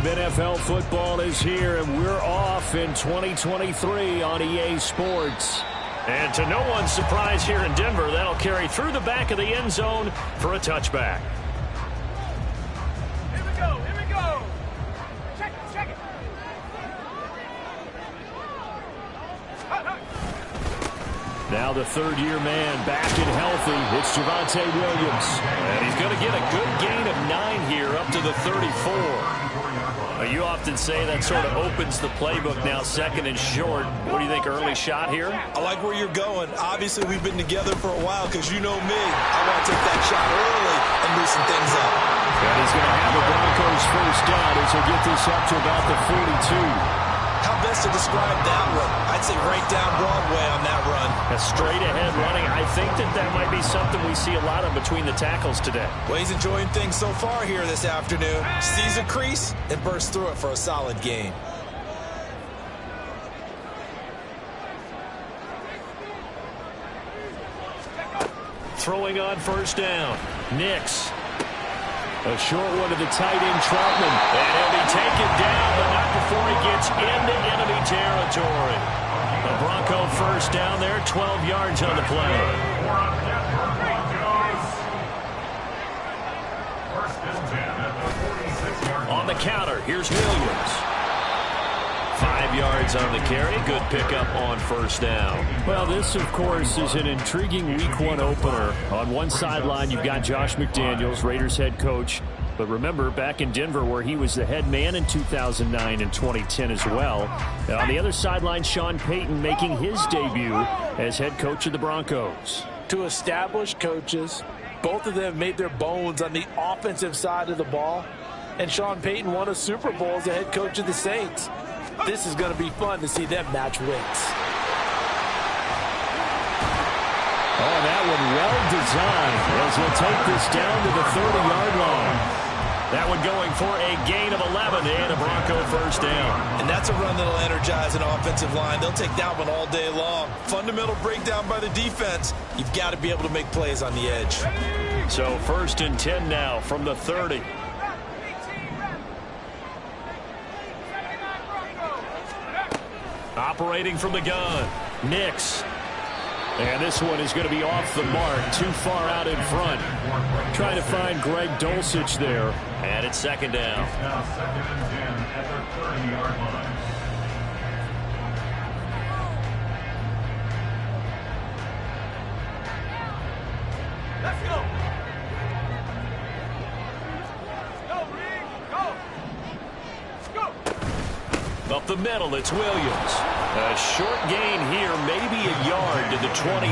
NFL football is here, and we're off in 2023 on EA Sports. And to no one's surprise here in Denver, that'll carry through the back of the end zone for a touchback. Here we go, here we go. Check it, check it. Now the third-year man back and healthy. It's Javonte Williams. And he's going to get a good gain of 9 here up to the 34. You often say that sort of opens the playbook now, second and short. What do you think, early shot here? I like where you're going. Obviously, we've been together for a while because you know me. I want to take that shot early and loosen things up. And he's going to have the Broncos first down as he'll get this up to about the 42. How best to describe that one? I'd say right down Broadway on that run. A straight-ahead running. I think that might be something we see a lot of between the tackles today. Well, he's enjoying things so far here this afternoon. Sees a crease and bursts through it for a solid gain. Throwing on first down. Nix. A short one to the tight end, Troutman. And he'll be taken down, but not before he gets into enemy territory. The Bronco first down there, 12 yards on the play. On the counter, here's Williams. 5 yards on the carry. Good pickup on first down. Well, this, of course, is an intriguing Week 1 opener. On one sideline, you've got Josh McDaniels, Raiders head coach. But remember, back in Denver where he was the head man in 2009 and 2010 as well. And on the other sideline, Sean Payton making his debut as head coach of the Broncos. Two established coaches. Both of them made their bones on the offensive side of the ball. And Sean Payton won a Super Bowl as the head coach of the Saints. This is going to be fun to see them match wits. Oh, that one well designed as he'll take this down to the 30-yard line. That one going for a gain of 11 and a Bronco first down. And that's a run that'll energize an offensive line. They'll take that one all day long. Fundamental breakdown by the defense. You've got to be able to make plays on the edge. So first and 10 now from the 30. Operating from the gun, Nix. And this one is going to be off the mark, too far out in front. Trying to find Greg Dulcich there. And it's second down. Now second and 10 at the 30-yard line. Let's go. Up the middle, it's Williams. A short gain here, maybe a yard to the 29.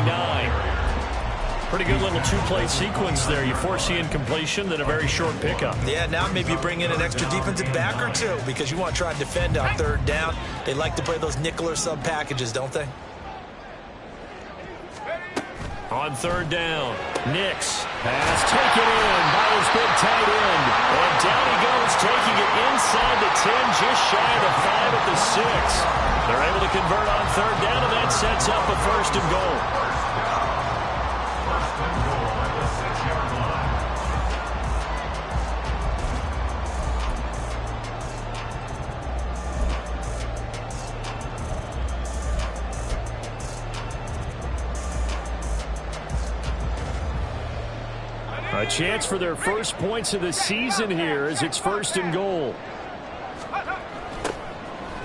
Pretty good little two-play sequence there. You force the incompletion, then a very short pickup. Yeah, now maybe you bring in an extra defensive back or two because you want to try and defend on third down. They like to play those nickel or sub packages, don't they? On third down, Nix. Pass taken in by his big tight end. And down he goes, taking it inside the 10, just shy of the 5 at the 6. They're able to convert on third down, and that sets up a first and goal. First and goal at the 6-yard line. A chance for their first points of the season here as it's first and goal.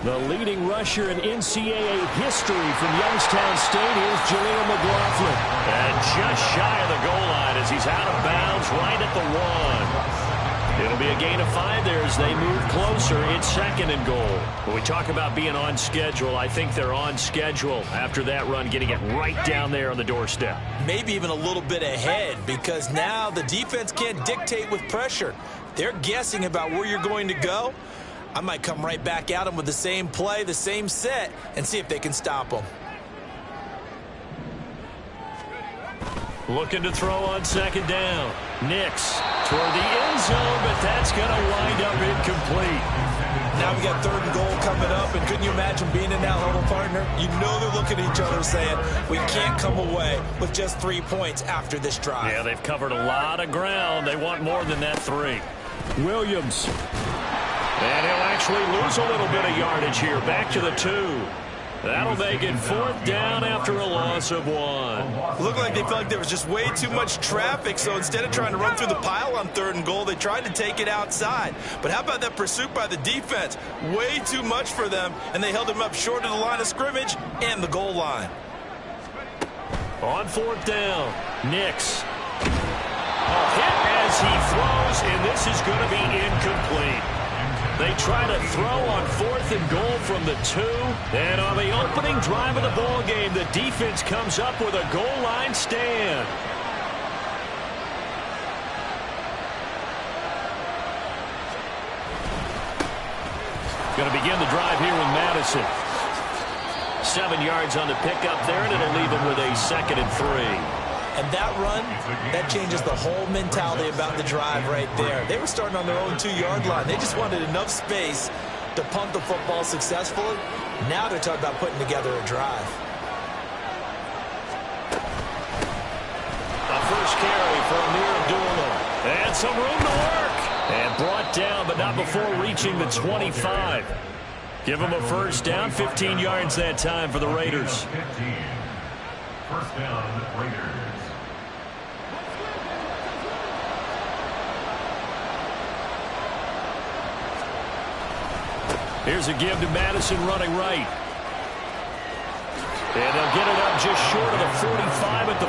The leading rusher in NCAA history from Youngstown State is Jaleel McLaughlin. And just shy of the goal line as he's out of bounds right at the 1. It'll be a gain of 5 there as they move closer. It's second and goal. When we talk about being on schedule, I think they're on schedule after that run, getting it right down there on the doorstep. Maybe even a little bit ahead because now the defense can't dictate with pressure. They're guessing about where you're going to go. I might come right back at them with the same play, the same set, and see if they can stop them. Looking to throw on second down. Nix toward the end zone, but that's going to wind up incomplete. Now we got third and goal coming up, and couldn't you imagine being in that level, partner? You know they're looking at each other saying, we can't come away with just 3 points after this drive. Yeah, they've covered a lot of ground. They want more than that 3. Williams. And he'll actually lose a little bit of yardage here. Back to the 2. That'll make it 4th down after a loss of 1. Looked like they felt like there was just way too much traffic, so instead of trying to run through the pile on 3rd and goal, they tried to take it outside. But how about that pursuit by the defense? Way too much for them, and they held him up short of the line of scrimmage and the goal line. On 4th down, Nix. A hit as he throws, and this is going to be incomplete. They try to throw on 4th and goal from the 2. And on the opening drive of the ball game, the defense comes up with a goal line stand. Going to begin the drive here with Madison. 7 yards on the pickup there, and it'll leave him with a 2nd and 3. And that run, that changes the whole mentality about the drive right there. They were starting on their own 2-yard line. They just wanted enough space to punt the football successfully. Now they're talking about putting together a drive. A first carry for Amir Abdullah. And some room to work. And brought down, but not before reaching the 25. Give them a first down, 15 yards that time for the Raiders. 15. First down, Raiders. Here's a give to Madison running right. And they'll get it up just short of the 45 at the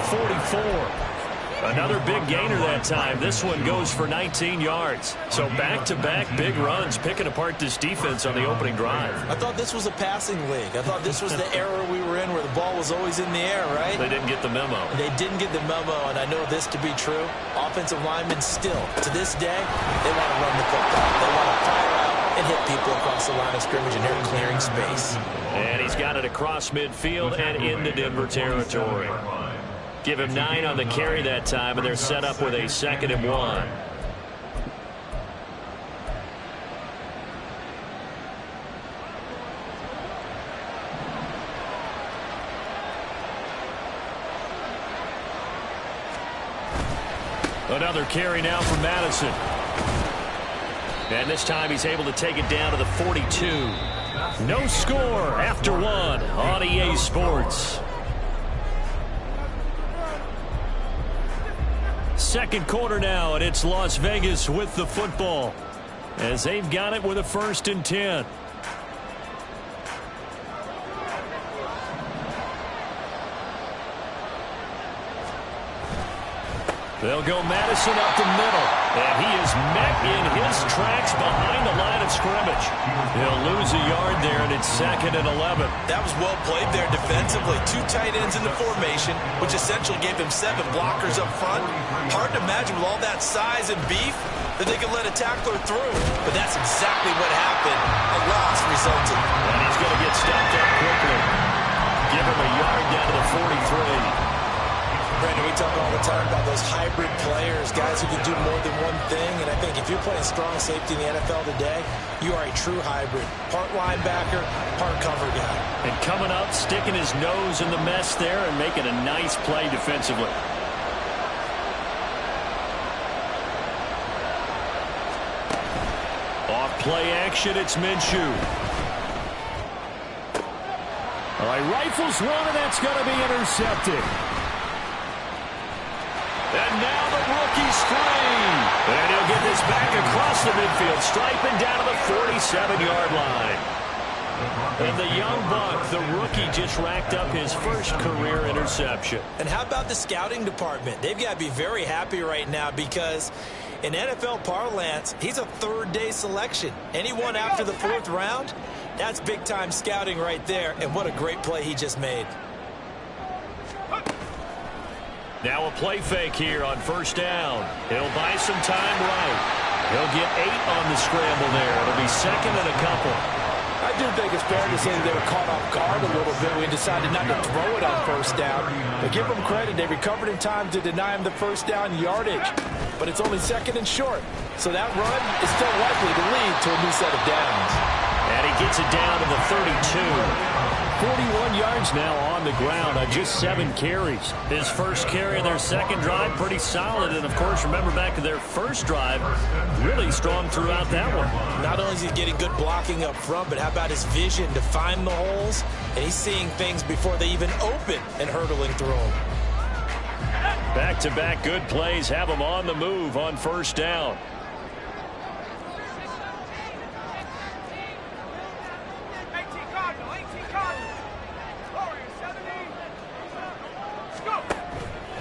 44. Another big gainer that time. This one goes for 19 yards. So back-to-back big runs picking apart this defense on the opening drive. I thought this was a passing league. I thought this was the era we were in where the ball was always in the air, right? They didn't get the memo. They didn't get the memo, and I know this to be true. Offensive linemen still, to this day, they want to run the football. They want to fire out and hit people across the line of scrimmage, and they're clearing space. And he's got it across midfield and into Denver territory. Give him 9 on the carry that time, and they're set up with a 2nd and 1. Another carry now for Madison. And this time he's able to take it down to the 42. No score after 1 on EA Sports. Second quarter now, and it's Las Vegas with the football as they've got it with a 1st and 10. They'll go Madison up the middle, and he is met in his tracks behind the line of scrimmage. He'll lose a yard there, and it's 2nd and 11. That was well played there defensively. 2 tight ends in the formation, which essentially gave them 7 blockers up front. Hard to imagine with all that size and beef that they could let a tackler through. But that's exactly what happened. A loss resulted. And he's going to get stopped up quickly. Give him a yard down to the 43. Brandon, we talk all the time about those hybrid players, guys who can do more than one thing. And I think if you're playing strong safety in the NFL today, you are a true hybrid. Part linebacker, part cover guy. And coming up, sticking his nose in the mess there and making a nice play defensively. Off play action, it's Minshew. All right, rifles one, and that's going to be intercepted. And now the rookie's free. And he'll get this back across the midfield, striping down to the 47-yard line. And the young buck, the rookie, just racked up his first career interception. And how about the scouting department? They've got to be very happy right now because in NFL parlance, he's a 3rd-day selection. Anyone after the 4th round, that's big-time scouting right there. And what a great play he just made. Now a play fake here on 1st down. He'll buy some time right. He'll get 8 on the scramble there. It'll be 2nd and a couple. I do think it's fair to say they were caught off guard a little bit. We decided not to throw it on 1st down. But give them credit. They recovered in time to deny him the 1st down yardage. But it's only 2nd and short. So that run is still likely to lead to a new set of downs. And he gets it down to the 32. 41 yards now on the ground on just 7 carries. His first carry of their second drive, pretty solid. And, of course, remember back to their first drive, really strong throughout that one. Not only is he getting good blocking up front, but how about his vision to find the holes? And he's seeing things before they even open and hurdling through them. Back-to-back good plays have him on the move on first down.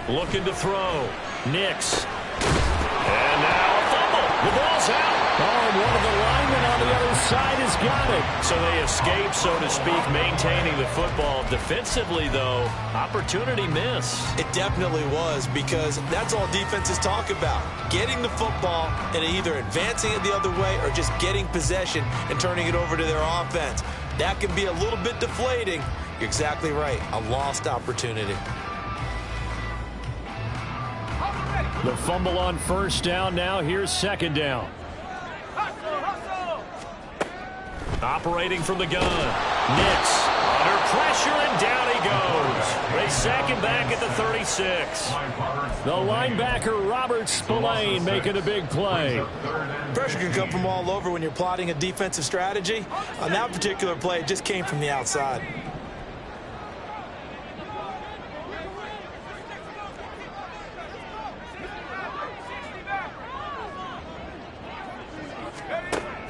Looking to throw. Nix. And now a fumble. The ball's out. Oh, and one of the linemen on the other side has got it. So they escape, so to speak, maintaining the football. Defensively, though, opportunity miss. It definitely was, because that's all defenses talk about. Getting the football and either advancing it the other way or just getting possession and turning it over to their offense. That can be a little bit deflating. You're exactly right. A lost opportunity. The fumble on first down. Now here's second down. Operating from the gun. Nix under pressure, and down he goes. They sack him back at the 36. The linebacker, Robert Spillane, making a big play. Pressure can come from all over when you're plotting a defensive strategy. On that particular play, it just came from the outside.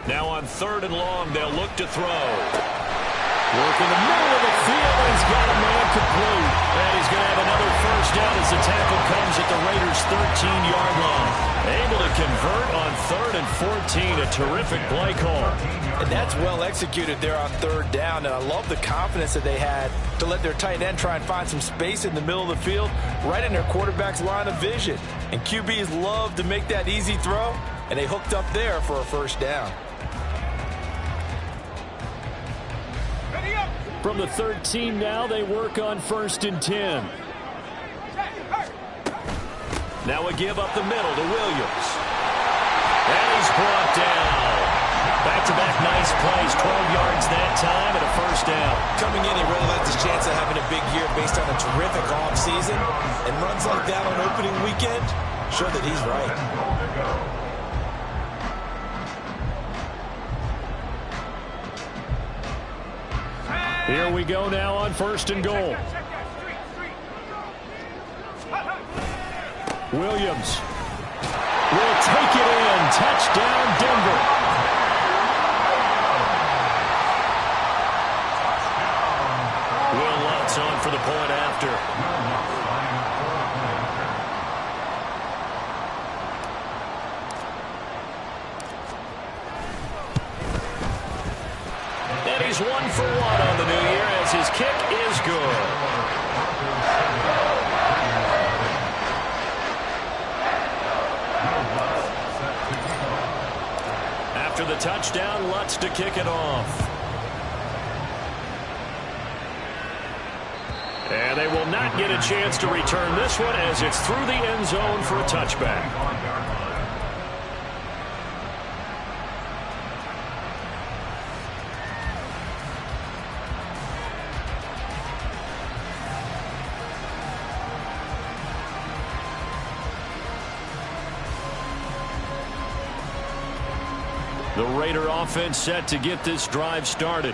Now on 3rd and long, they'll look to throw. Work in the middle of the field, and he's got a man complete. And he's going to have another first down as the tackle comes at the Raiders' 13-yard line. Able to convert on 3rd and 14. A terrific play call. And that's well executed there on 3rd down. And I love the confidence that they had to let their tight end try and find some space in the middle of the field, right in their quarterback's line of vision. And QBs love to make that easy throw, and they hooked up there for a first down. From the 13 now, they work on 1st and 10. Now a give up the middle to Williams. And he's brought down. Back-to-back nice plays, 12 yards that time and a first down. Coming in, he really liked his chance of having a big year based on a terrific offseason. And runs like that on opening weekend show that he's right. Here we go now on 1st and goal. Williams will take it in. Touchdown, Denver. Will Lutz on for the point after. And he's 1 for 1 on the new year as his kick is good. After the touchdown, Lutz to kick it off. And they will not get a chance to return this one as it's through the end zone for a touchback. The Raider offense set to get this drive started.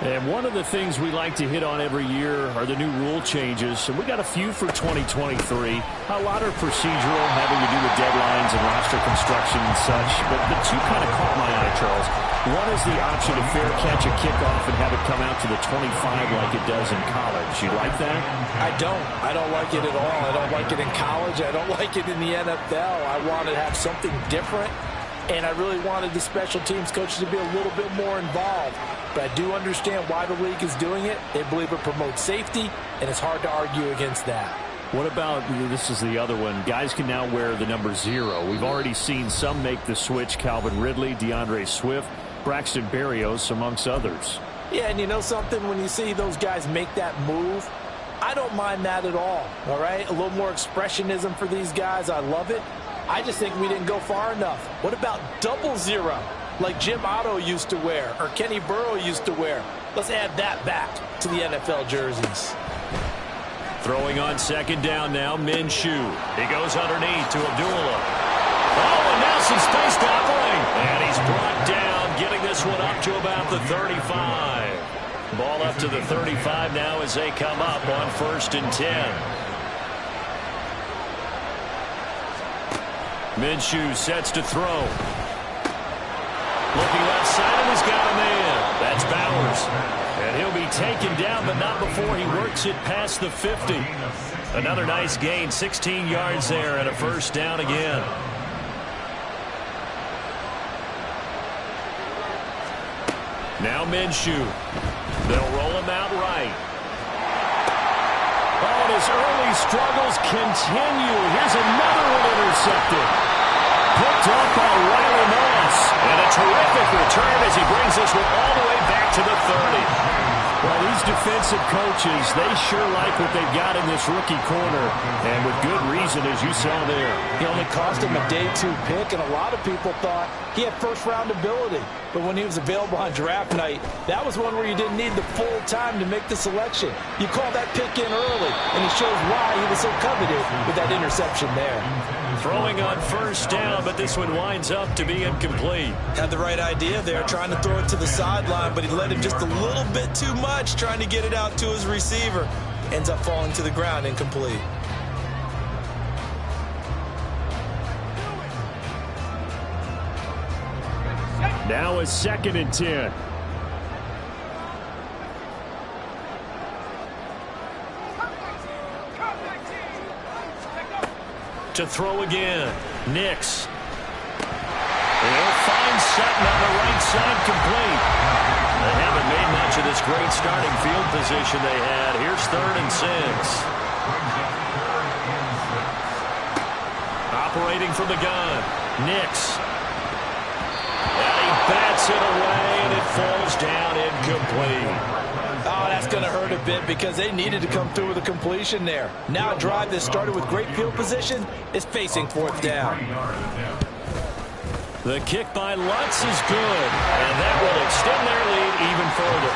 And one of the things we like to hit on every year are the new rule changes. And we got a few for 2023. A lot are procedural, having to do with deadlines and roster construction and such. But the two kind of caught my eye, Charles. One is the option to fair catch a kickoff and have it come out to the 25 like it does in college. You like that? I don't. I don't like it at all. I don't like it in college. I don't like it in the NFL. I want to have something different. And I really wanted the special teams coaches to be a little bit more involved. But I do understand why the league is doing it. They believe it promotes safety, and it's hard to argue against that. What about, this is the other one, guys can now wear the number 0. We've already seen some make the switch, Calvin Ridley, DeAndre Swift, Braxton Berrios, amongst others. Yeah, and you know something? When you see those guys make that move, I don't mind that at all right? A little more expressionism for these guys. I love it. I just think we didn't go far enough. What about double 0? like Jim Otto used to wear or Kenny Burrow used to wear. Let's add that back to the NFL jerseys. Throwing on second down now, Minshew. He goes underneath to Abdullah. Oh, and now some space to Oberling. And he's brought down, getting this one up to about the 35. Ball up to the 35 now as they come up on 1st and 10. Minshew sets to throw. Looking left side, and he's got him in. That's Bowers. And he'll be taken down, but not before he works it past the 50. Another nice gain, 16 yards there, and a 1st down again. Now Minshew. They'll roll him out right. Oh, and his early struggles continue. Here's another one intercepted. Picked off by Riley Moss. And a terrific return as he brings this one all the way back to the 30. Well, these defensive coaches, they sure like what they've got in this rookie corner. And with good reason, as you saw there. He only cost him a day 2 pick, and a lot of people thought he had first-round ability. But when he was available on draft night, that was one where you didn't need the full time to make the selection. You call that pick in early, and he shows why he was so coveted with that interception there. Throwing on 1st down, but this one winds up to be incomplete. Had the right idea there, trying to throw it to the sideline, but he led him just a little bit too much, trying to get it out to his receiver. Ends up falling to the ground, incomplete. Now is 2nd and 10. To throw again. Nix. And he'll find Sutton on the right side, complete. They haven't made much of this great starting field position they had. Here's 3rd and 6. Operating from the gun. Nix. And he bats it away, and it falls down incomplete. Oh, that's going to hurt a bit because they needed to come through with a completion there. Now a drive that started with great field position is facing 4th down. The kick by Lutz is good, and that will extend their lead even further.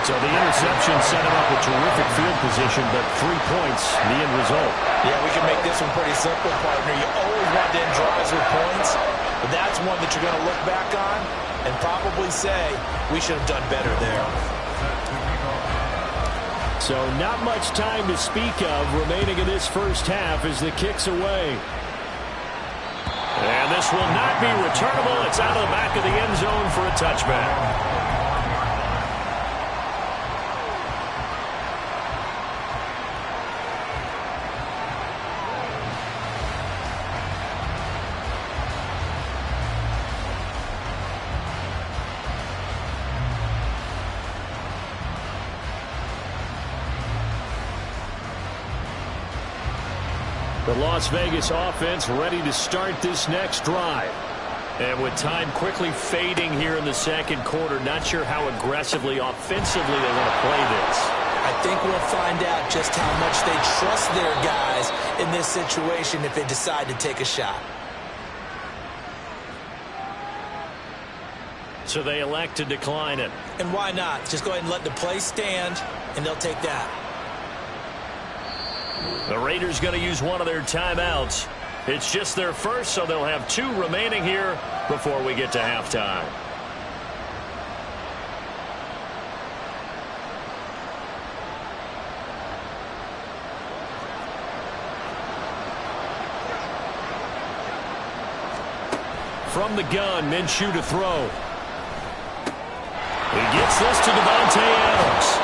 So the interception set him up with terrific field position, but 3 points, the end result. Yeah, we can make this one pretty simple, partner. You always want to end drives with points, but that's one that you're going to look back on and probably say, we should have done better there. So not much time to speak of remaining in this 1st half as the kick's away. And this will not be returnable. It's out of the back of the end zone for a touchback. The Las Vegas offense ready to start this next drive. And with time quickly fading here in the 2nd quarter, not sure how aggressively, offensively they want to play this. I think we'll find out just how much they trust their guys in this situation if they decide to take a shot. So they elect to decline it. And why not? Just go ahead and let the play stand, and they'll take that. The Raiders going to use one of their timeouts. It's just their first, so they'll have 2 remaining here before we get to halftime. From the gun, Minshew to throw. He gets this to Devontae Adams.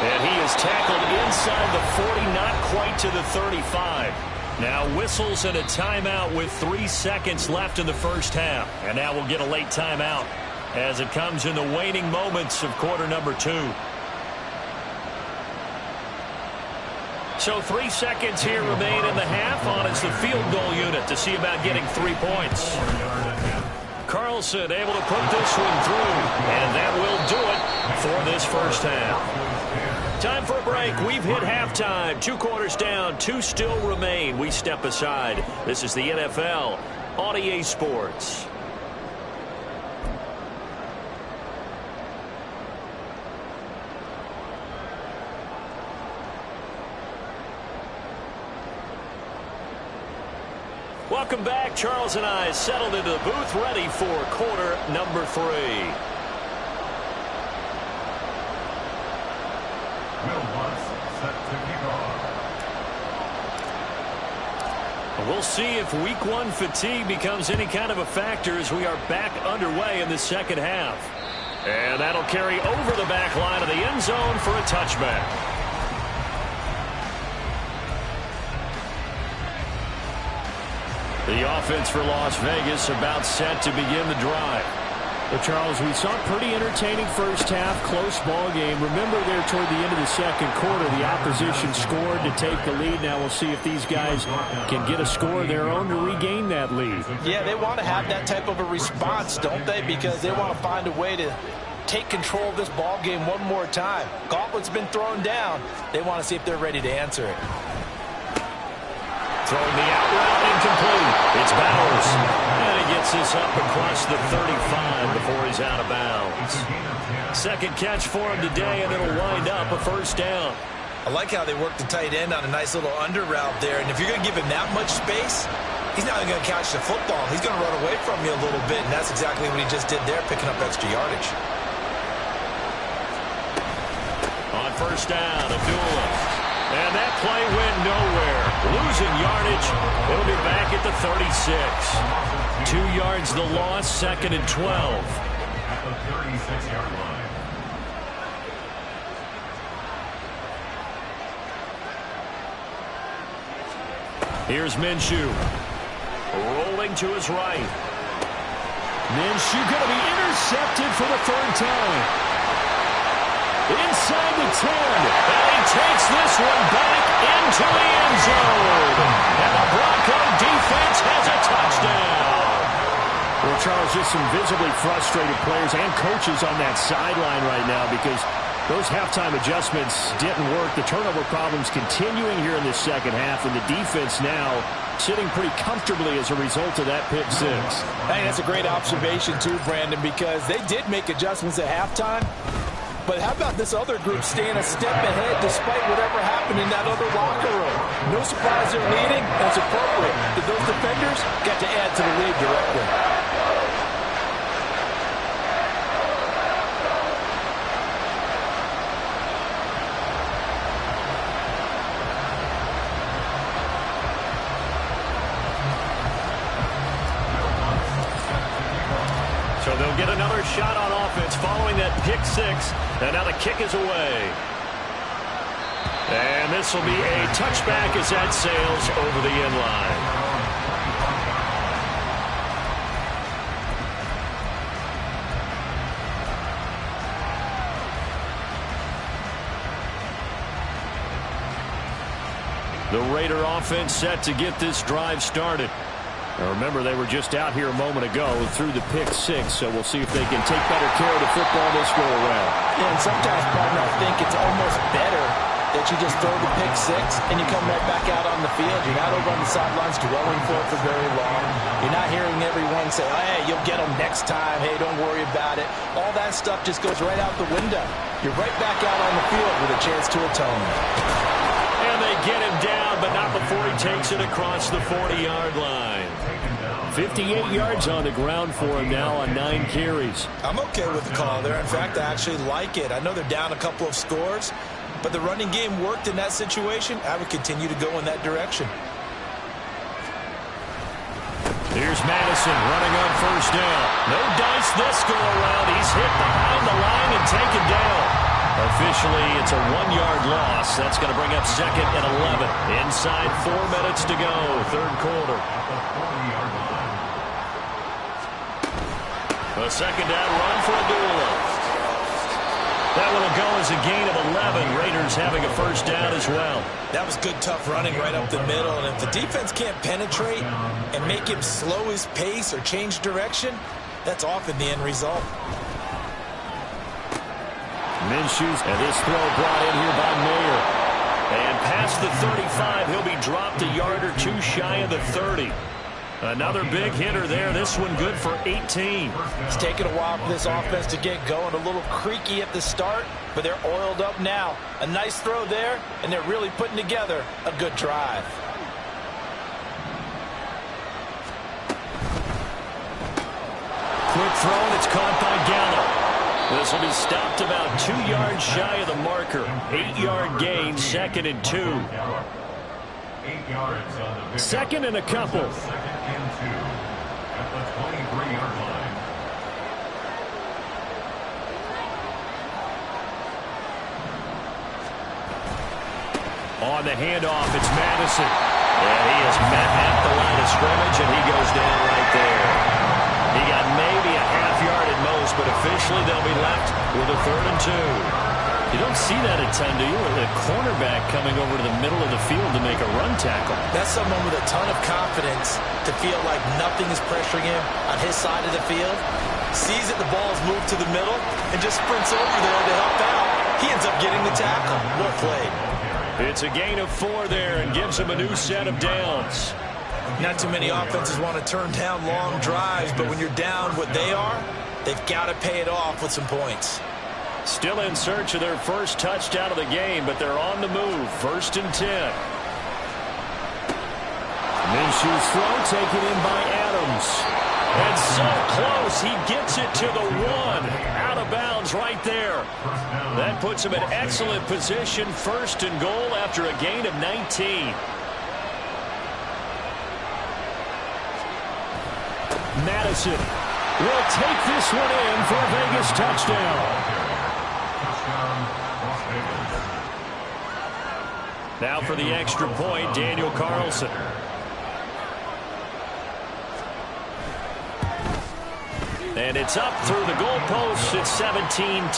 And he is tackled inside the 40, not quite to the 35. Now whistles and a timeout with 3 seconds left in the 1st half. And now we'll get a late timeout as it comes in the waning moments of quarter number 2. So 3 seconds here remain in the half on as the field goal unit to see about getting 3 points. Carlson able to put this one through, and that will do it for this 1st half. Time for a break. We've hit halftime. 2 quarters down, 2 still remain. We step aside. This is the NFL on EA Sports. Welcome back. Charles and I settled into the booth, ready for quarter number 3. Will Lutz set to kick off. We'll see if week 1 fatigue becomes any kind of a factor as we are back underway in the second half. And that'll carry over the back line of the end zone for a touchback. The offense for Las Vegas about set to begin the drive. Well, Charles, we saw a pretty entertaining first half, close ball game. Remember there toward the end of the second quarter, the opposition scored to take the lead. Now we'll see if these guys can get a score of their own to regain that lead. Yeah, they want to have that type of a response, don't they? Because they want to find a way to take control of this ball game one more time. Gauntlet's been thrown down. They want to see if they're ready to answer it. Throwing the out route, incomplete. It's Bowers. And he gets this up across the 35 before he's out of bounds. Second catch for him today, and it'll wind up a first down. I like how they work the tight end on a nice little under route there. And if you're going to give him that much space, he's not going to catch the football. He's going to run away from you a little bit, and that's exactly what he just did there, picking up extra yardage. On first down, Abdullah. And that play went nowhere. Losing yardage. It'll be back at the 36. 2 yards the loss, 2nd and 12. At the 36-yard line. Here's Minshew. Rolling to his right. Minshew going to be intercepted for the 3rd time. Inside the 10. And he takes this one back into the end zone. And the Bronco defense has a touchdown. Well, Charles, just some visibly frustrated players and coaches on that sideline right now because those halftime adjustments didn't work. The turnover problems continuing here in the second half, and the defense now sitting pretty comfortably as a result of that pick 6. I think that's a great observation too, Brandon, because they did make adjustments at halftime. But how about this other group staying a step ahead despite whatever happened in that other locker room? No surprise they're leading. That's appropriate. But those defenders got to add to the lead directly. So they'll get another shot on offense following that pick 6. And now the kick is away. And this will be a touchback as that sails over the end line. The Raider offense set to get this drive started. Now remember, they were just out here a moment ago through the pick 6, so we'll see if they can take better care of the football this go around. Yeah, and sometimes, partner, I think it's almost better that you just throw the pick 6 and you come right back out on the field. You're not over on the sidelines dwelling for it for very long. You're not hearing everyone say, oh, hey, you'll get them next time. Hey, don't worry about it. All that stuff just goes right out the window. You're right back out on the field with a chance to atone. And they get him down, but not before he takes it across the 40-yard line. 58 yards on the ground for him now on 9 carries. I'm okay with the call there. In fact, I actually like it. I know they're down a couple of scores, but the running game worked in that situation. I would continue to go in that direction. Here's Madison running on first down. No dice this go around. He's hit behind the line and taken down. Officially, it's a 1-yard loss. That's going to bring up 2nd and 11. Inside 4 minutes to go, 3rd quarter. A 2nd down run for Abdullah. That one will go as a gain of 11. Raiders having a first down as well. That was good, tough running right up the middle. And if the defense can't penetrate and make him slow his pace or change direction, that's often the end result. Minshew's, and this throw brought in here by Mayer. And past the 35, he'll be dropped a yard or 2 shy of the 30. Another big hitter there. This one good for 18. It's taken a while for this offense to get going. A little creaky at the start, but they're oiled up now. A nice throw there, and they're really putting together a good drive. quick throw, and it's caught by Gallup. This will be stopped about 2 yards shy of the marker. 8-yard gain, 2nd and 2. 8 yards on the pickup. Second and a couple. 2nd and 2 at the 23-yard line. On the handoff, it's Madison. And he is met at the line of scrimmage, and he goes down right there. He got maybe a half yard at most, but officially they'll be left with a 3rd and 2. You don't see that a ton, do you? With a cornerback coming over to the middle of the field to make a run tackle. That's someone with a ton of confidence to feel like nothing is pressuring him on his side of the field. Sees that the ball's moved to the middle and just sprints over there to help out. He ends up getting the tackle. Well played. It's a gain of 4 there and gives him a new set of downs. Not too many offenses want to turn down long drives, but when you're down what they are, they've got to pay it off with some points. Still in search of their first touchdown of the game, but they're on the move. 1st and 10. Minshew's throw taken in by Adams. And so close, he gets it to the 1. Out of bounds right there. That puts him in excellent position. 1st and goal after a gain of 19. Madison will take this one in for a Vegas touchdown. Now for the extra point, Daniel Carlson. And it's up through the goalposts. It's 17-10.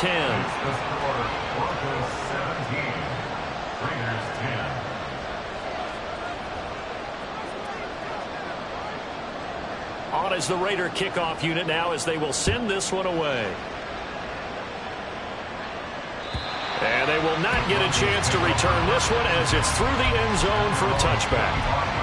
On is the Raider kickoff unit now as they will send this one away. And they will not get a chance to return this one as it's through the end zone for a touchback.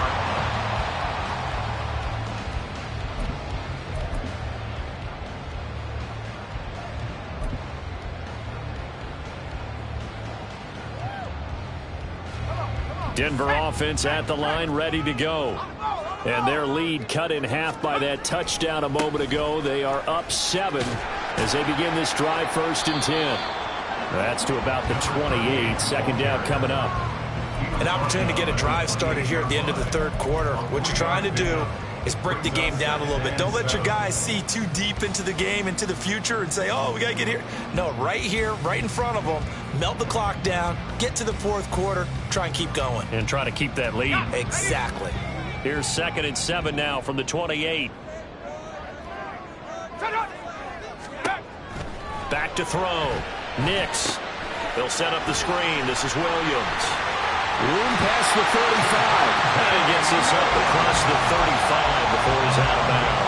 Denver offense at the line, ready to go. And their lead cut in half by that touchdown a moment ago. They are up 7 as they begin this drive. 1st and 10. That's to about the 28. 2nd down coming up. An opportunity to get a drive started here at the end of the 3rd quarter. What you're trying to do is break the game down a little bit. Don't let your guys see too deep into the game, into the future, and say, oh, we got to get here. No, right here, right in front of them, melt the clock down, get to the 4th quarter, try and keep going. And try to keep that lead. Exactly. Here's 2nd and 7 now from the 28. Back to throw. Nix. They'll set up the screen. This is Williams. Room past the 35. And he gets this up across the 35 before he's out of bounds.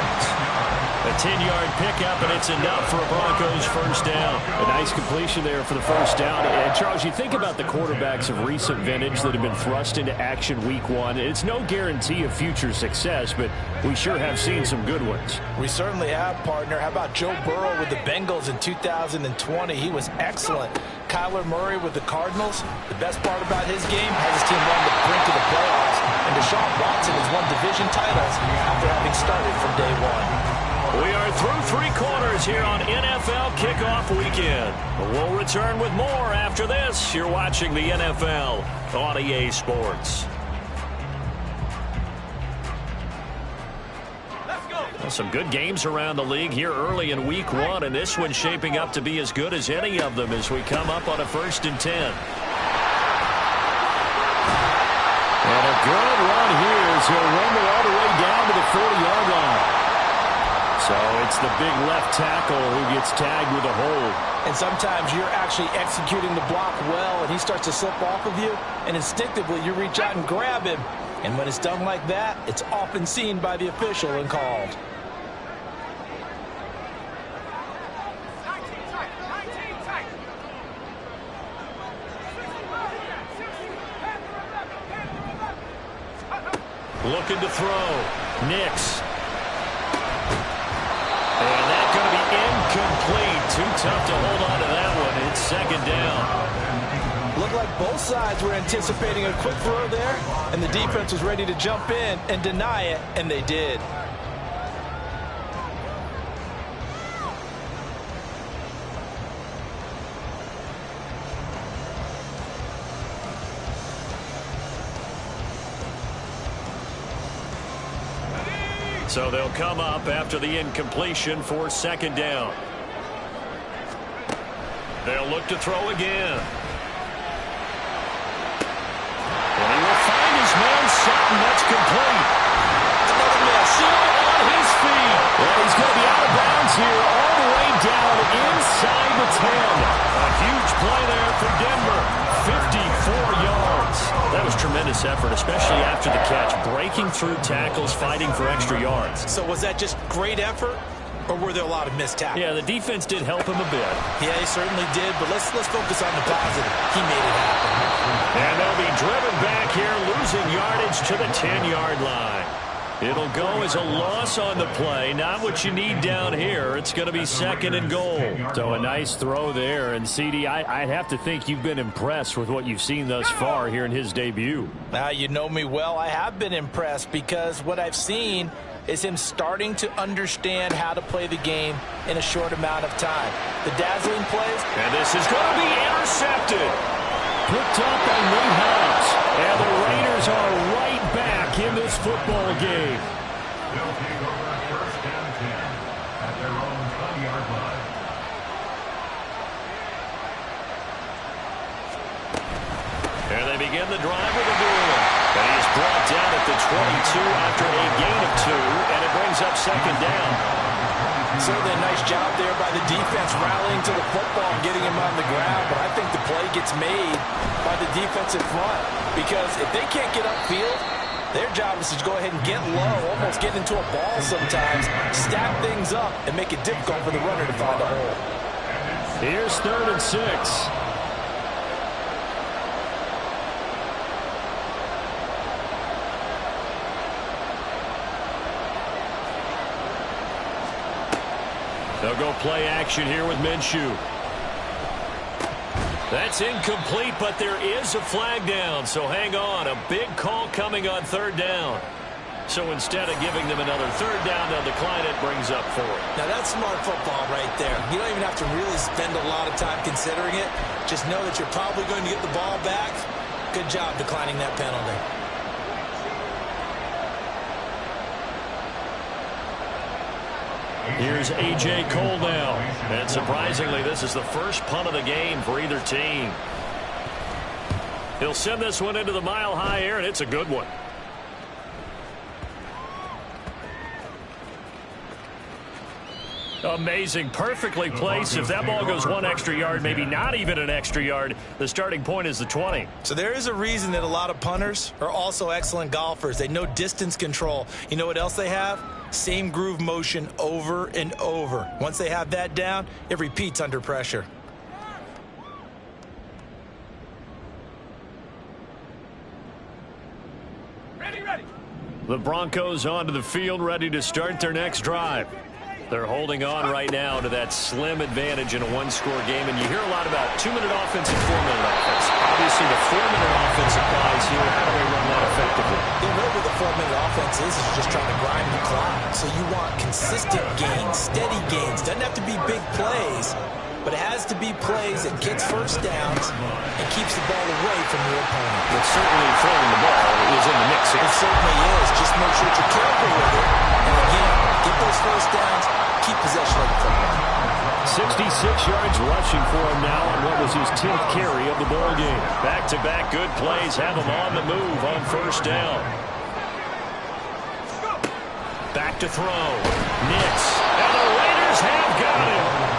A 10-yard pickup, and it's enough for a Broncos 1st down. A nice completion there for the 1st down. And Charles, you think about the quarterbacks of recent vintage that have been thrust into action week 1. It's no guarantee of future success, but we sure have seen some good ones. We certainly have, partner. How about Joe Burrow with the Bengals in 2020? He was excellent. Kyler Murray with the Cardinals. The best part about his game has his team run the brink of the playoffs. And Deshaun Watson has won division titles after having started from day 1. We are through 3 quarters here on NFL Kickoff Weekend. We'll return with more after this. You're watching the NFL on EA Sports. Well, some good games around the league here early in Week 1, and this one's shaping up to be as good as any of them as we come up on a 1st and 10. And a good run here as he'll rumble all the way down to the 40-yard line. So it's the big left tackle who gets tagged with a hold. And sometimes you're actually executing the block well, and he starts to slip off of you, and instinctively you reach out and grab him. And when it's done like that, it's often seen by the official and called. Looking to throw. Nix. And that's going to be incomplete. Too tough to hold on to that one. It's 2nd down. Looked like both sides were anticipating a quick throw there, and the defense was ready to jump in and deny it, and they did. So they'll come up after the incompletion for second down. They'll look to throw again. And he will find his man Sutton. That's complete. Another miss. On his feet. Well, he's going to be out of bounds here all the way down inside the 10. A huge play there for Denver. 54 yards. That was tremendous effort, especially after the catch. Breaking through tackles, fighting for extra yards. So was that just great effort, or were there a lot of missed tackles? Yeah, the defense did help him a bit. Yeah, he certainly did, but let's focus on the positive. He made it happen. And they'll be driven back here, losing yardage to the 10-yard line. It'll go as a loss on the play. Not what you need down here. It's going to be second and goal. So a nice throw there. And, CD, I'd have to think you've been impressed with what you've seen thus far here in his debut. Now, you know me well. I have been impressed because what I've seen is him starting to understand how to play the game in a short amount of time. The dazzling plays. And this is going to be intercepted. Picked up by Nate Hobbs. And the Raiders are right back in this football game. They'll take over first and 10 at their own 20-yard line. And they begin the drive with a Doolan. And he's brought down at the 22 after a gain of 2, and it brings up second down. Certainly a nice job there by the defense rallying to the football and getting him on the ground, but I think the play gets made by the defensive front because if they can't get upfield, their job is to go ahead and get low, almost get into a ball sometimes, stack things up, and make it difficult for the runner to find a hole. Here's 3rd and 6. They'll go play action here with Minshew. That's incomplete, but there is a flag down, so hang on. A big call coming on 3rd down. So instead of giving them another 3rd down, they'll decline it, brings up 4. Now that's smart football right there. You don't even have to really spend a lot of time considering it. Just know that you're probably going to get the ball back. Good job declining that penalty. Here's A.J. Cole now. And surprisingly, this is the first punt of the game for either team. He'll send this one into the mile-high air, and it's a good one. Amazing. Perfectly placed. If that ball goes 1 extra yard, maybe not even an extra yard, the starting point is the 20. So there is a reason that a lot of punters are also excellent golfers. They know distance control. You know what else they have? Same groove motion over and over. Once they have that down, it repeats under pressure. Ready. The Broncos onto the field, ready to start their next drive. They're holding on right now to that slim advantage in a one-score game, and you hear a lot about 2-minute offense and 4-minute offense. Obviously, the 4-minute offense applies here. How do they run that effectively? Yeah, really what the 4-minute offense is just trying to grind the clock. So you want consistent gains, steady gains. Doesn't have to be big plays, but it has to be plays that gets first downs and keeps the ball away from your opponent. But certainly throwing the ball is in the mix here. It certainly is. Just make sure that you're careful with it. And again, get those first downs, keep possession of the football. 66 yards rushing for him now on what was his 10th carry of the ball game. Back-to-back good plays have him on the move on first down. Back to throw. Nix. And the Raiders have got him.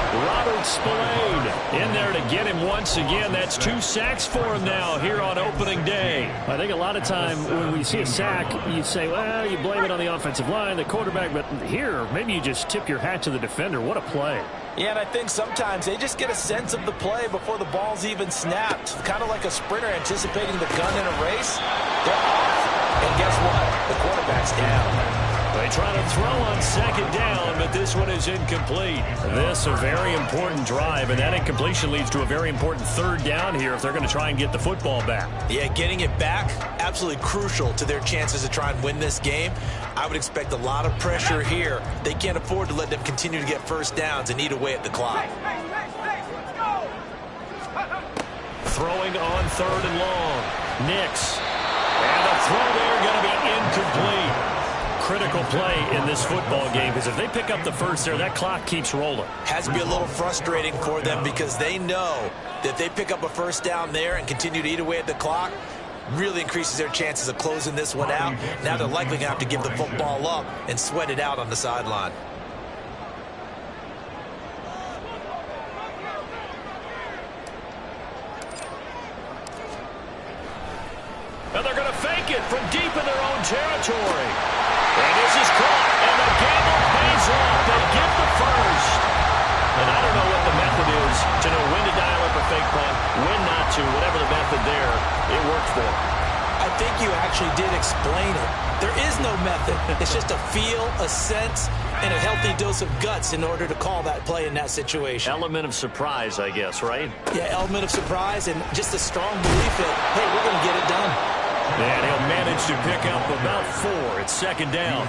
Robert Spillane in there to get him once again. That's 2 sacks for him now here on opening day. I think a lot of time when we see a sack, you say, well, you blame it on the offensive line, the quarterback, but here, maybe you just tip your hat to the defender. What a play. Yeah, and I think sometimes they just get a sense of the play before the ball's even snapped. Kind of like a sprinter anticipating the gun in a race. They're off. And guess what? The quarterback's down. They try to throw on second down, but this one is incomplete. This a very important drive, and that incompletion leads to a very important 3rd down here if they're going to try and get the football back. Yeah, getting it back, absolutely crucial to their chances to try and win this game. I would expect a lot of pressure here. They can't afford to let them continue to get first downs and eat away at the clock. Let's go. Throwing on 3rd and long. Nix. And the throw there going to be incomplete. critical play in this football game, because if they pick up the first there, that clock keeps rolling. Has to be a little frustrating for them because they know that they pick up a first down there and continue to eat away at the clock, really increases their chances of closing this one out. Now they're likely going to have to give the football up and sweat it out on the sideline. And they're going to fake it from deep in their own territory. And this is caught, and the gamble pays off. They get the first. And I don't know what the method is to know when to dial up a fake punt, when not to. Whatever the method there, it worked for them. I think you actually did explain it. There is no method. It's just a feel, a sense, and a healthy dose of guts in order to call that play in that situation. Element of surprise, I guess, right? Yeah, element of surprise and just a strong belief that, hey, we're going to get it done. And he'll manage to pick up about 4. It's second down.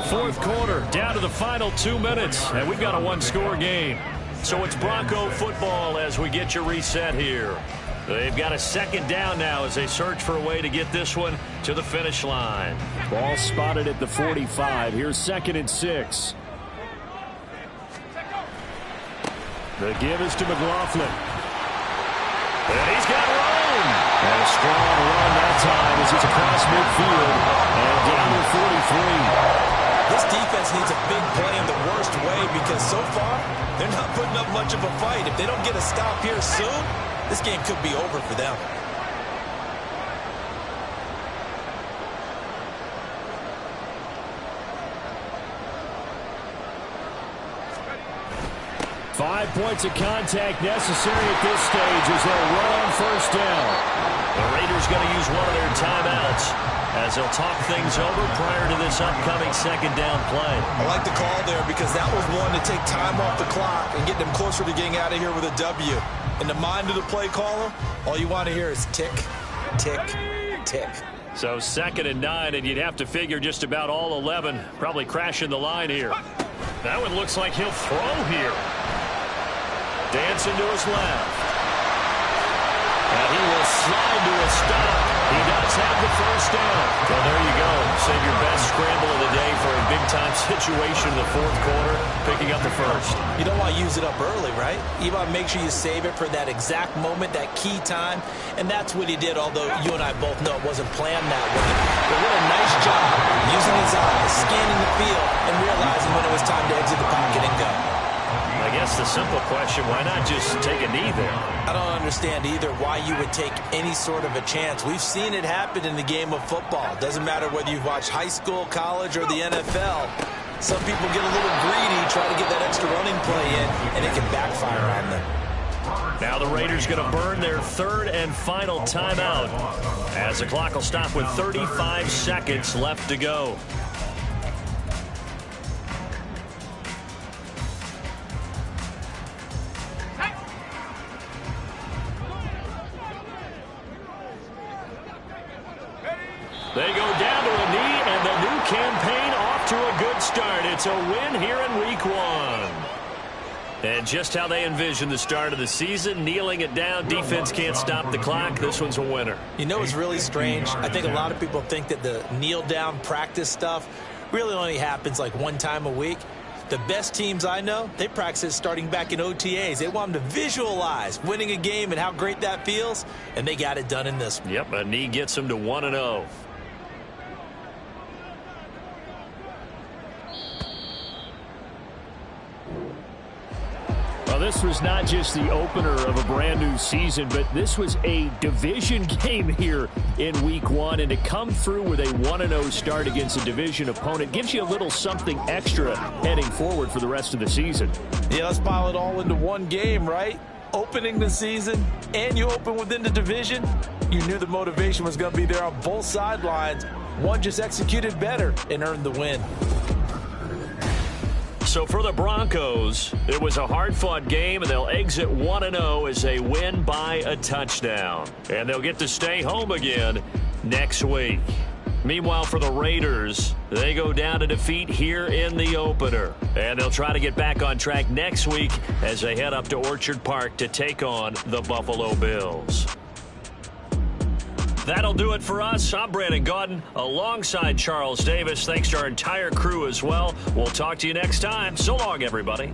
Fourth quarter, down to the final 2 minutes, and we've got a one-score game. So it's Bronco football as we get your reset here. They've got a second down now as they search for a way to get this one to the finish line. Ball spotted at the 45. Here's 2nd and 6. The give is to McLaughlin. And he's got room. And a strong run that time as he's across midfield and down to 43. This defense needs a big play in the worst way because so far they're not putting up much of a fight. If they don't get a stop here soon, this game could be over for them. Five points of contact necessary at this stage as they'll run on first down. The Raiders going to use one of their timeouts as they'll talk things over prior to this upcoming second down play. I like the call there because that was one to take time off the clock and get them closer to getting out of here with a W. In the mind of the play caller, all you want to hear is tick, tick, tick. So 2nd and 9, and you'd have to figure just about all 11 probably crashing the line here. That one looks like he'll throw here. Dancing to his left. And he will slide to a stop. He does have the first down. Well, there you go. Save your best scramble of the day for a big-time situation in the fourth quarter, picking up the first. You don't want to use it up early, right? You want to make sure you save it for that exact moment, that key time. And that's what he did, although you and I both know it wasn't planned that way. But what a nice job using his eyes, scanning the field, and realizing when it was time to exit the pocket and go. I guess the simple question, why not just take a knee there? I don't understand either why you would take any sort of a chance. We've seen it happen in the game of football. Doesn't matter whether you've watched high school, college, or the NFL. Some people get a little greedy, try to get that extra running play in, and it can backfire on them. Now the Raiders going to burn their 3rd and final timeout as the clock will stop with 35 seconds left to go. They go down to a knee, and the new campaign off to a good start. It's a win here in week 1. And just how they envision the start of the season, kneeling it down, defense can't stop the clock. This one's a winner. You know, it's really strange. I think a lot of people think that the kneel-down practice stuff really only happens like one time a week. The best teams I know, they practice it starting back in OTAs. They want them to visualize winning a game and how great that feels, and they got it done in this one. Yep, a knee gets them to 1-0. Well, this was not just the opener of a brand new season, but this was a division game here in week 1. And to come through with a 1-0 start against a division opponent gives you a little something extra heading forward for the rest of the season. Yeah, let's pile it all into one game, right? Opening the season, and you open within the division. You knew the motivation was going to be there on both sidelines. One just executed better and earned the win. So for the Broncos, it was a hard-fought game, and they'll exit 1-0 as they win by a touchdown. And they'll get to stay home again next week. Meanwhile, for the Raiders, they go down to defeat here in the opener. And they'll try to get back on track next week as they head up to Orchard Park to take on the Buffalo Bills. That'll do it for us. I'm Brandon Gaudin alongside Charles Davis. Thanks to our entire crew as well. We'll talk to you next time. So long, everybody.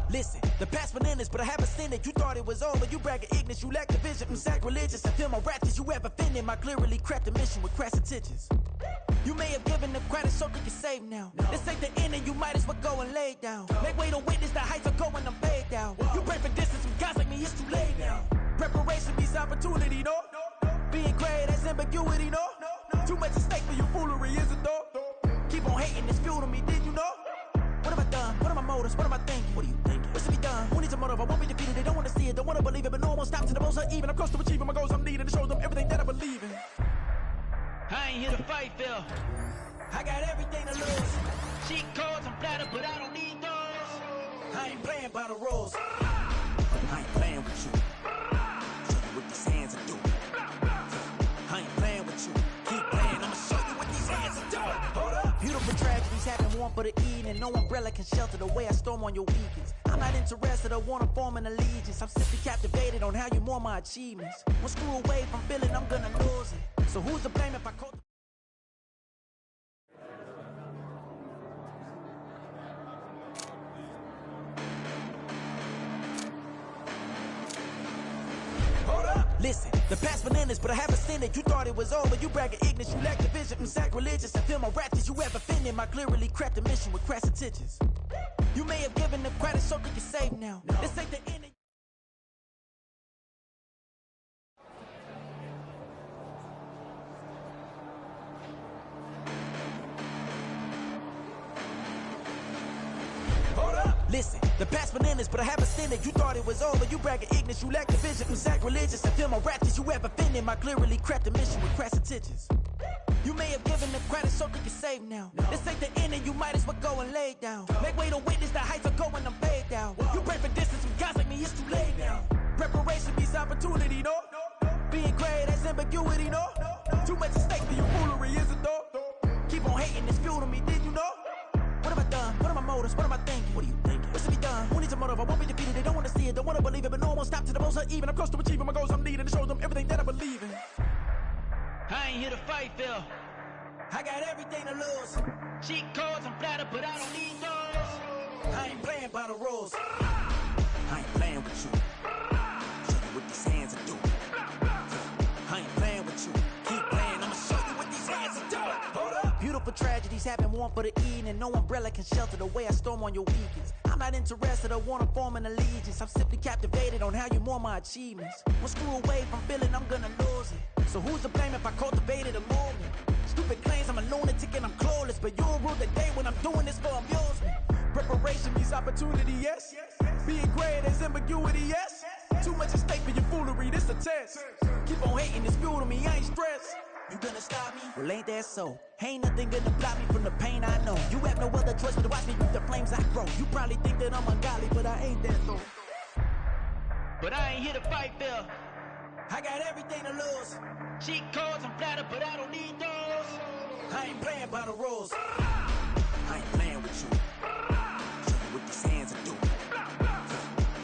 Listen, the past bananas, but I haven't seen it. You thought it was over, you bragging ignorance, you lack the vision from sacrilegious. I feel my ratchets, you have offended my clearly cracked the mission with crass intentions. You may have given them credit so you can save now. This ain't the end and you might as well go and lay down. Make way to witness the heights are going, I'm paid down. You pray for distance from guys like me, it's too late now. Preparation beats opportunity, no? Being great, that's ambiguity, no? Too much at stake for your foolery, is it though? Keep on hating, it's fuel to me, did you know? What have I done? What are my motives? What am I thinking? What are you thinking? What's to be done? Who needs a motive? I won't be defeated. They don't want to see it, don't want to believe it, but no one won't stop to the most even. I'm close to achieving my goals. I'm needing to show them everything that I believe in. I ain't here to fight, Phil. I got everything to lose. Cheat codes, I'm flattered, but I don't need those. I ain't playing by the rules. I ain't playing with you. Show you what these hands are doing. I ain't playing with you. Keep playing, I'ma show you what these hands are doing. Hold up. Beautiful tragedies happen, one for the evening. No umbrella can shelter the way I storm on your weekends. I'm not interested, I wanna form an allegiance. I'm simply captivated on how you more my achievements. One screw away from feeling I'm gonna lose it. So who's to blame if I caught Listen, the past bananas, but I haven't seen it. You thought it was over, you bragging ignorance, you lack the vision from sacrilegious. I feel my ratchets, you have offended my clearly cracked the mission with crass intentions. You may have given them credit so you can save now. This ain't the end. Listen, the past bananas, but I haven't seen it. You thought it was over, you bragging ignorance, you lack the vision from sacrilegious. I feel my ratchets, you have offended my clearly cracked the mission with crass intentions. You may have given them credit so you can save now. This ain't the end and you might as well go and lay down. Make way to witness the heights are going, I'm paid down. You pray for distance from guys like me, it's too late now. Preparation beats opportunity, no? Being great, that's ambiguity, no? Too much at stake for your foolery, is it though? Keep on hating, it's fuel to me, did you know? What have I done? What are my motives? What am I thinking? What are you thinking? What's to be done? Who needs a motive? I won't be defeated. They don't want to see it, don't want to believe it, but no one won't stop to the most even. I'm close to achieving my goals. I'm needing to show them everything that I believe in. I ain't here to fight, Phil. I got everything to lose. Cheat codes, I'm flattered, but I don't need those. I ain't playing by the rules. I ain't playing with you. Show you what these hands are doing. I ain't playing with you. Keep playing, I'ma show you what these hands are doing. Hold up. Beautiful tragedies happen, one for the evening. No umbrella can shelter the way I storm on your weekends. I'm not interested, I wanna form an allegiance. I'm simply captivated on how you more my achievements. One screw away from feeling I'm gonna lose it. So who's to blame if I cultivated a movement? Stupid claims I'm a lunatic and I'm clueless, but you'll rule the day when I'm doing this for amusement. Preparation means opportunity, yes. Being great as ambiguity, yes. Too much at stake for your foolery, this a test. Keep on hating, it's fuel to me, I ain't stressed. You gonna stop me? Well, ain't that so? Ain't nothing gonna block me from the pain I know. You have no other choice but to watch me with the flames I grow. You probably think that I'm ungodly, but I ain't that though. But I ain't here to fight, Phil. I got everything to lose. Cheat codes, I'm flattered, but I don't need those. I ain't playing by the rules. I ain't playing with you. Show you what these hands are doing.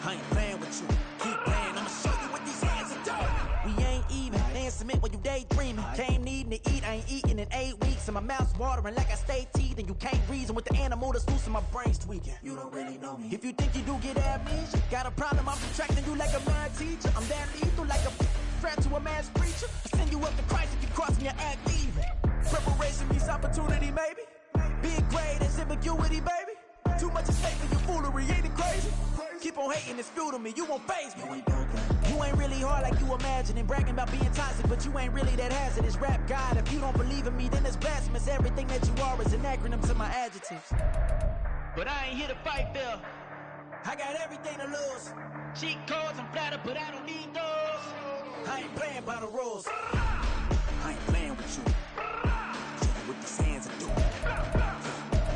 I ain't playing with you. Keep playing, I'ma show you what these hands are doing. We ain't even. They submit when you daydreaming. Came needing to eat, I ain't eating in 8 weeks. And my mouth's watering like I stay teeth. And you can't reason with the animal that's loose and my brain's tweaking. You don't really know me. If you think you do get amnesia, got a problem, I'm subtracting you like a mad teacher. I'm that lethal like a threat to a man's preacher. I send you up to Christ if you cross me, I act evil. Preparation means opportunity, maybe. Being great is ambiguity, baby. Too much at stake for your foolery, ain't it crazy? Keep on hating, it's fuel to me, you won't faze me. You ain't really hard like you imagine and bragging about being toxic, but you ain't really that hazardous. Rap God, if you don't believe in me, then it's blasphemous. Everything that you are is an acronym to my adjectives. But I ain't here to fight, Phil. I got everything to lose. Cheat codes, I'm flattered, but I don't need those. I ain't playing by the rules. I ain't playing with you. Show you what these hands are doing.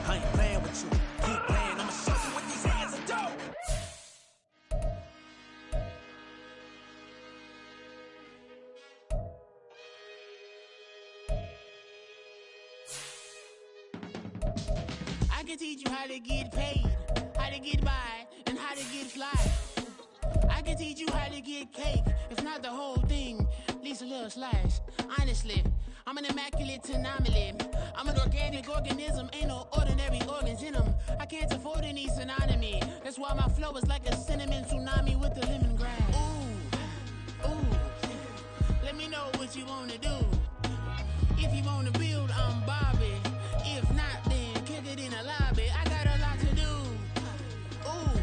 I ain't playing with you. Keep playing, I'ma show you what these hands are doing. I can teach you how to get paid, how to get by, and how to get fly. I can teach you how to get cake, if not the whole thing, at least a little slice. Honestly, I'm an immaculate anomaly. I'm an organic organism, ain't no ordinary organs in them. I can't afford any synonymy. That's why my flow is like a cinnamon tsunami with the lemongrass. Ooh, ooh, let me know what you wanna do. If you wanna build, I'm Bobby. If not, then kick it in the lobby. I got a lot to do. Ooh,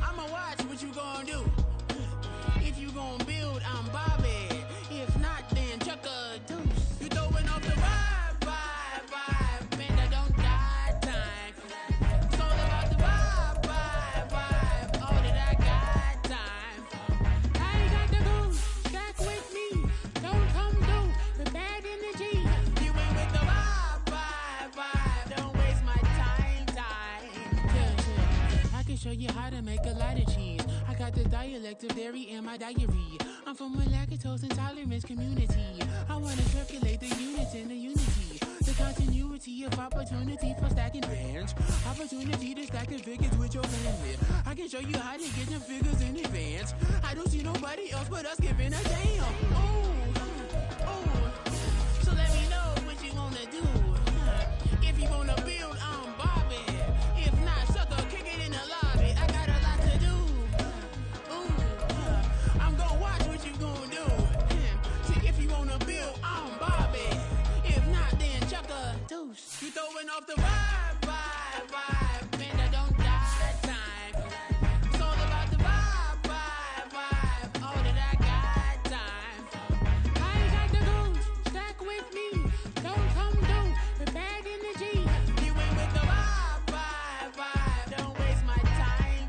I'ma watch what you gon' do. If you gon' build, I'm Bobby. If not, then chuck a deuce. You throwing off the vibe, man, I don't got time. It's all about the vibe, all that I got time. I ain't got the goose, stack with me. Don't come through with bad energy. You ain't with the vibe, don't waste my time. Yeah. I can show you how to make a lot of cheese. I got the dialect of dairy in my diary. I'm from a lactose intolerance community. I wanna circulate the units and the unity. The continuity of opportunity for stacking bands. Opportunity to stack the figures with your family. I can show you how to get the figures in advance. I don't see nobody else but us giving a damn. Ooh. So let me know what you wanna do. If you wanna build, I'm Bobby. If not, sucker, kick it in the lobby. I got a lot to do. Ooh, I'm gonna watch what you gonna do. See, if you wanna build, I'm Bobby. If not, then chuck a deuce. You throwing off the vibe, man, I don't got time. It's all about the vibe, all that I got time. I ain't got the goose, stack with me. Don't come through with bad energy. You ain't with the vibe, don't waste my time.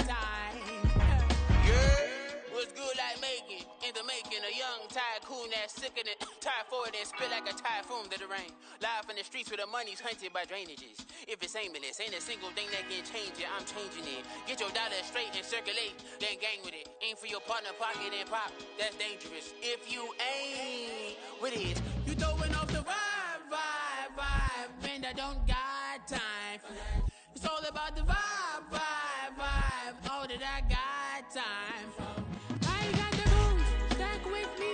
Yeah, what's good like making? In the making, a young tycoon that's sickening. Tire forward and spit like a typhoon to the rain. Live in the streets where the money's hunted by drainages. If it's aimless, ain't a single thing that can change it. I'm changing it. Get your dollar straight and circulate, then gang with it. Aim for your partner, pocket and pop. That's dangerous. If you ain't with it, you throwing off the vibe, man, I don't got time for that. It's all about the vibe, all that I got time for. I ain't got the goose, stack with me.